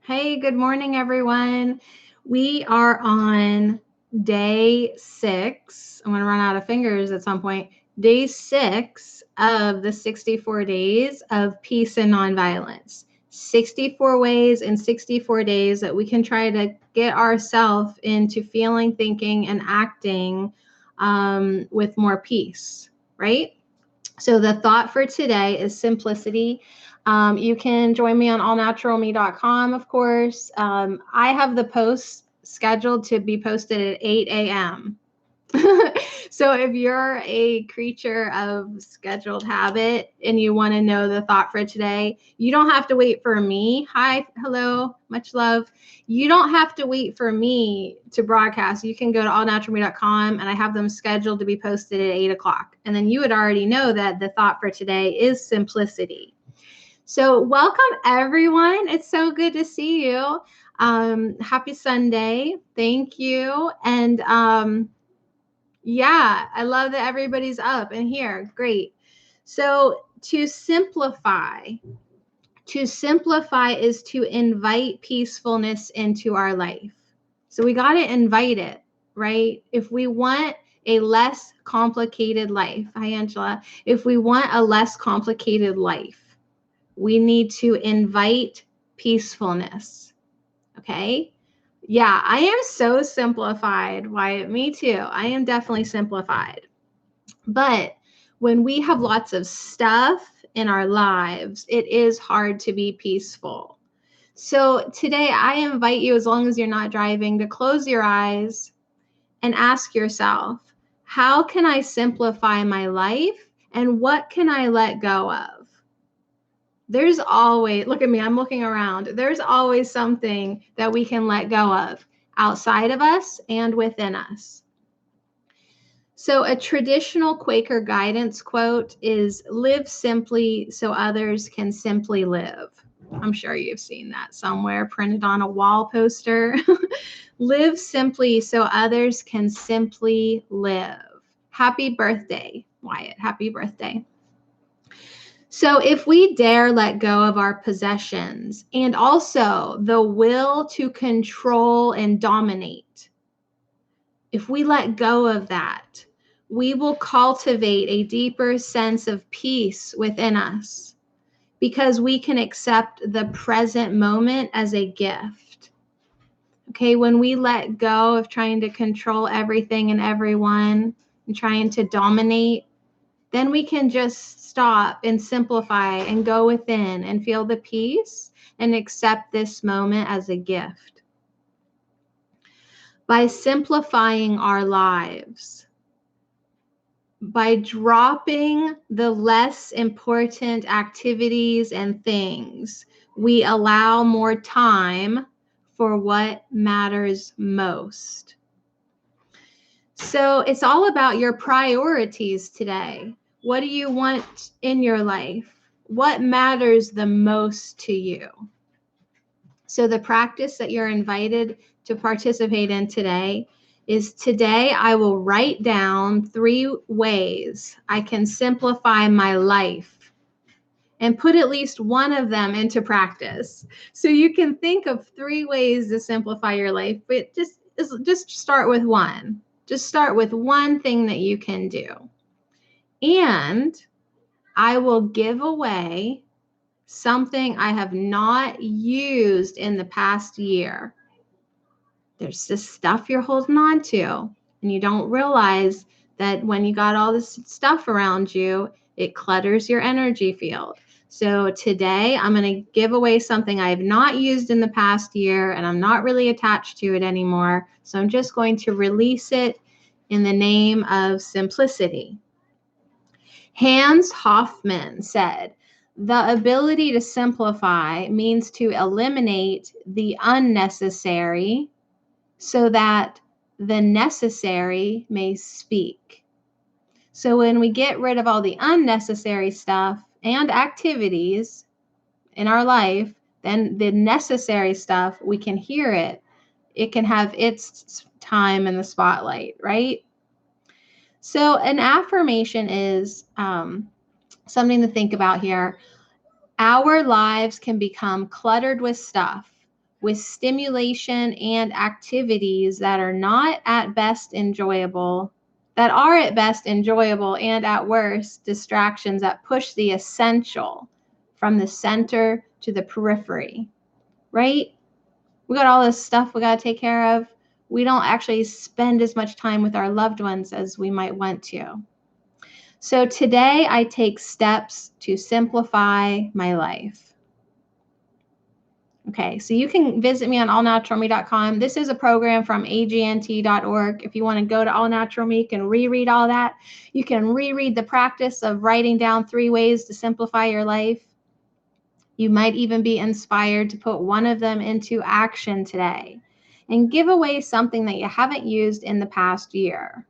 Hey, good morning, everyone. We are on day 6. I'm going to run out of fingers at some point. Day 6 of the 64 days of peace and nonviolence. 64 ways in 64 days that we can try to get ourselves into feeling, thinking, and acting with more peace, right? So the thought for today is simplicity. You can join me on allnaturalme.com, of course. I have the posts scheduled to be posted at 8 a.m. So if you're a creature of scheduled habit and you want to know the thought for today, you don't have to wait for me. Hi, hello, much love. You don't have to wait for me to broadcast. You can go to allnaturalme.com and I have them scheduled to be posted at 8 o'clock. And then you would already know that the thought for today is simplicity. So welcome, everyone. It's so good to see you. Happy Sunday. Thank you. And yeah, I love that everybody's up and here. Great. So to simplify is to invite peacefulness into our life. So we got to invite it, right? If we want a less complicated life, hi, Angela. If we want a less complicated life, we need to invite peacefulness. Okay. Yeah, I am so simplified, Wyatt. Me too. I am definitely simplified. But when we have lots of stuff in our lives, it is hard to be peaceful. So today I invite you, as long as you're not driving, to close your eyes and ask yourself, how can I simplify my life and what can I let go of? There's always, look at me, I'm looking around. There's always something that we can let go of outside of us and within us. So a traditional Quaker guidance quote is, live simply so others can simply live. I'm sure you've seen that somewhere printed on a wall poster. Live simply so others can simply live. Happy birthday, Wyatt. Happy birthday. So if we dare let go of our possessions and also the will to control and dominate, if we let go of that, we will cultivate a deeper sense of peace within us because we can accept the present moment as a gift. Okay, when we let go of trying to control everything and everyone and trying to dominate, then we can just stop and simplify and go within and feel the peace and accept this moment as a gift. By simplifying our lives, by dropping the less important activities and things, we allow more time for what matters most. So it's all about your priorities today. What do you want in your life? What matters the most to you? So the practice that you're invited to participate in today is, today I will write down 3 ways I can simplify my life and put at least one of them into practice. So you can think of 3 ways to simplify your life, but just start with one. Just start with one thing that you can do. And I will give away something I have not used in the past year. There's this stuff you're holding on to, and you don't realize that when you got all this stuff around you, it clutters your energy field. So today I'm going to give away something I have not used in the past year, and I'm not really attached to it anymore. So I'm just going to release it in the name of simplicity. Hans Hoffman said, the ability to simplify means to eliminate the unnecessary so that the necessary may speak. So when we get rid of all the unnecessary stuff and activities in our life, then the necessary stuff, we can hear it. It can have its time in the spotlight, right? So an affirmation is something to think about here. Our lives can become cluttered with stuff with stimulation and activities that are at best enjoyable and at worst distractions that push the essential from the center to the periphery, right? We got all this stuff we got to take care of. We don't actually spend as much time with our loved ones as we might want to. So today I take steps to simplify my life. Okay, so you can visit me on allnaturalme.com. This is a program from agnt.org. If you want to go to All Natural Me, you can reread all that. You can reread the practice of writing down 3 ways to simplify your life. You might even be inspired to put one of them into action today and give away something that you haven't used in the past year.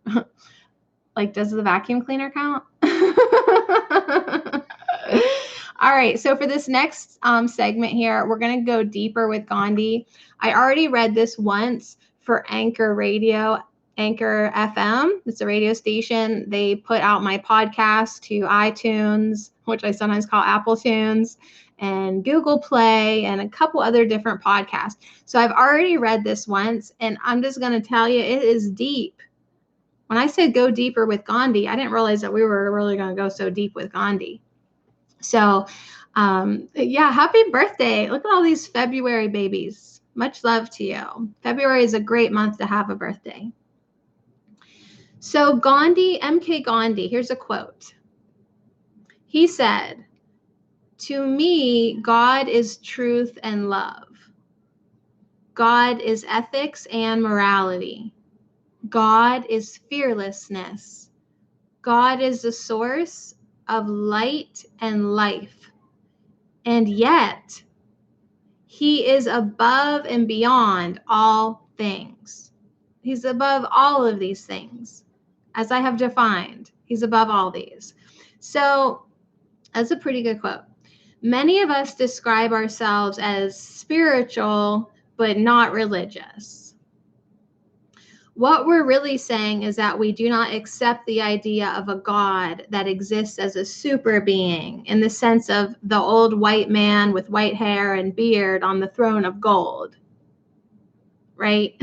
Like, does the vacuum cleaner count? All right, so for this next segment here, we're going to go deeper with Gandhi. I already read this once for Anchor Radio, Anchor FM. It's a radio station. They put out my podcast to iTunes, which I sometimes call Apple Tunes, and Google Play, and a couple other different podcasts. So I've already read this once, and I'm just going to tell you, it is deep. When I said go deeper with Gandhi, I didn't realize that we were really going to go so deep with Gandhi. So, yeah, happy birthday. Look at all these February babies. Much love to you. February is a great month to have a birthday. So Gandhi, MK Gandhi, here's a quote. He said, "To me, God is truth and love. God is ethics and morality. God is fearlessness. God is the source of light and life. And yet, he is above and beyond all things." He's above all of these things. As I have defined, he's above all these. So that's a pretty good quote. Many of us describe ourselves as spiritual, but not religious. What we're really saying is that we do not accept the idea of a God that exists as a super being in the sense of the old white man with white hair and beard on the throne of gold, right?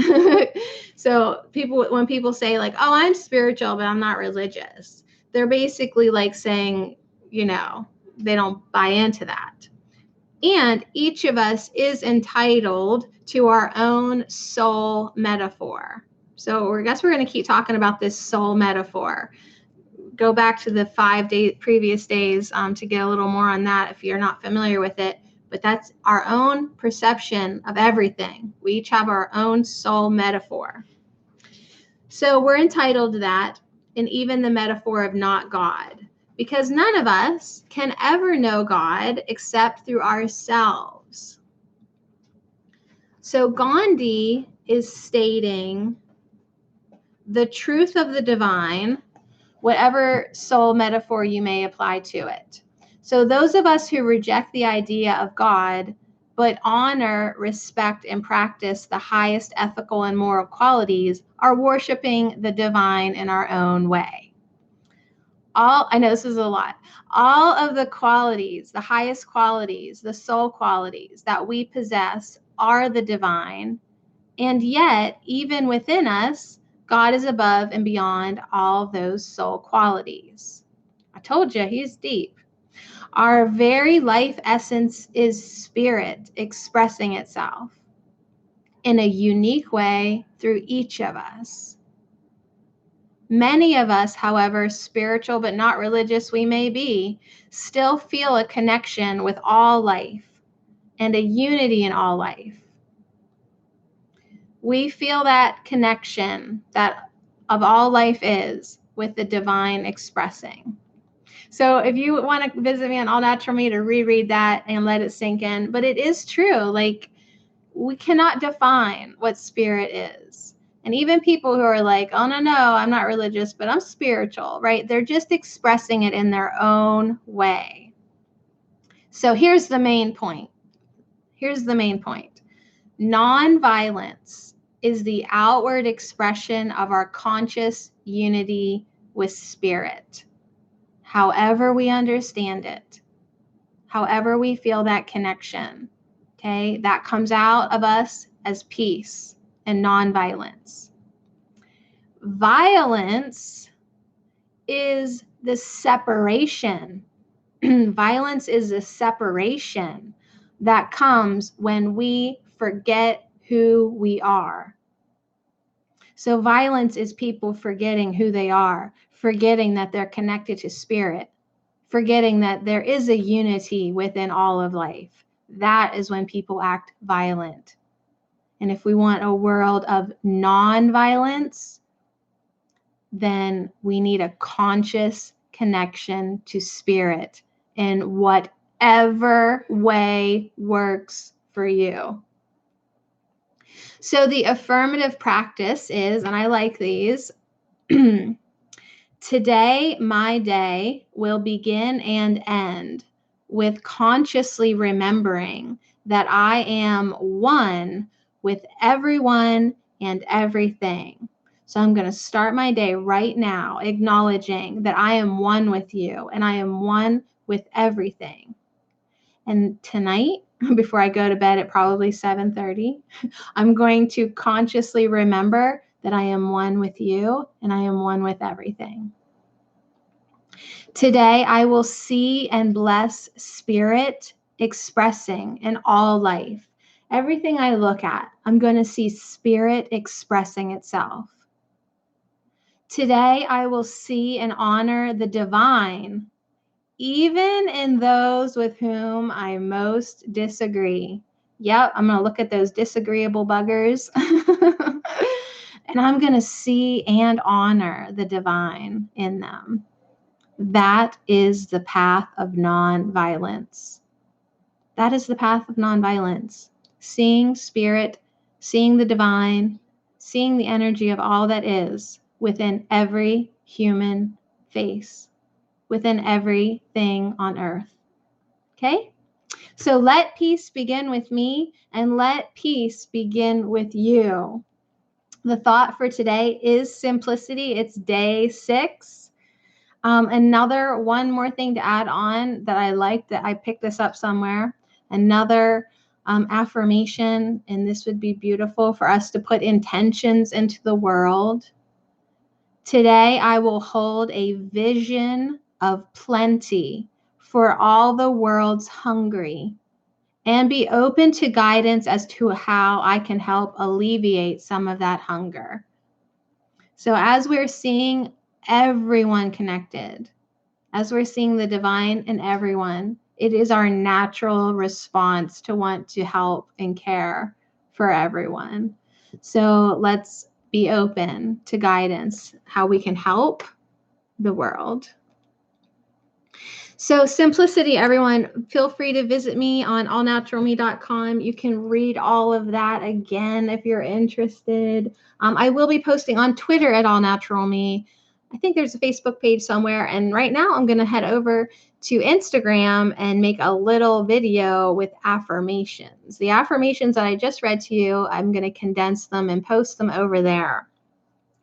So when people say like, oh, I'm spiritual, but I'm not religious, they're basically like saying, they don't buy into that. And each of us is entitled to our own soul metaphor. So I guess we're going to keep talking about this soul metaphor. Go back to the 5 previous days to get a little more on that if you're not familiar with it. But that's our own perception of everything. We each have our own soul metaphor. So we're entitled to that, and even the metaphor of not God, because none of us can ever know God except through ourselves. So Gandhi is stating the truth of the divine, whatever soul metaphor you may apply to it. So those of us who reject the idea of God, but honor, respect, and practice the highest ethical and moral qualities are worshiping the divine in our own way. I know this is a lot. All of the qualities, the highest qualities, the soul qualities that we possess are the divine. And yet, even within us, God is above and beyond all those soul qualities. I told you, he's deep. Our very life essence is spirit expressing itself in a unique way through each of us. Many of us, however spiritual but not religious we may be, still feel a connection with all life and a unity in all life. We feel that connection that of all life is with the divine expressing. So if you want to visit me on All Natural Me to reread that and let it sink in, but it is true. Like, we cannot define what spirit is. And even people who are like, oh, no, I'm not religious, but I'm spiritual, right? They're just expressing it in their own way. So here's the main point. Nonviolence is the outward expression of our conscious unity with spirit. However we understand it, however we feel that connection. Okay, that comes out of us as peace and nonviolence. Violence is the separation. Violence is the separation that comes when we forget who we are. So violence is people forgetting who they are, forgetting that they're connected to spirit, forgetting that there is a unity within all of life. That is when people act violent. And if we want a world of non-violence, then we need a conscious connection to spirit in whatever way works for you. So the affirmative practice is, and I like these, today my day will begin and end with consciously remembering that I am one with everyone and everything. So I'm going to start my day right now acknowledging that I am one with you and I am one with everything. And tonight, before I go to bed at probably 7:30, I'm going to consciously remember that I am one with you and I am one with everything. Today, I will see and bless spirit expressing in all life. Everything I look at, I'm going to see spirit expressing itself. Today, I will see and honor the divine, even in those with whom I most disagree. Yep, I'm going to look at those disagreeable buggers and I'm going to see and honor the divine in them. That is the path of nonviolence. That is the path of nonviolence. Seeing spirit, seeing the divine, seeing the energy of all that is within every human face, within everything on earth. Okay? So let peace begin with me and let peace begin with you. The thought for today is simplicity. It's day 6. Another one more thing to add on that I like, that I picked this up somewhere, another affirmation, and this would be beautiful for us to put intentions into the world. Today, I will hold a vision of plenty for all the world's hungry and be open to guidance as to how I can help alleviate some of that hunger. So as we're seeing everyone connected, as we're seeing the divine in everyone, it is our natural response to want to help and care for everyone. So let's be open to guidance, how we can help the world. So simplicity, everyone, feel free to visit me on allnaturalme.com. You can read all of that again if you're interested. I will be posting on Twitter at allnaturalme. I think there's a Facebook page somewhere. And right now I'm going to head over to Instagram and make a little video with affirmations. The affirmations that I just read to you, I'm going to condense them and post them over there.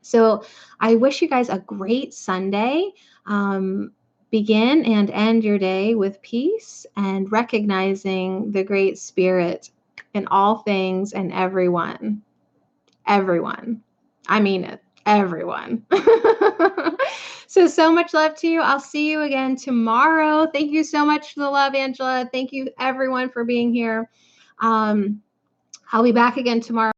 So I wish you guys a great Sunday. Begin and end your day with peace and recognizing the great spirit in all things and everyone. Everyone. I mean it. Everyone. So much love to you. I'll see you again tomorrow. Thank you so much for the love, Angela. Thank you everyone for being here. I'll be back again tomorrow.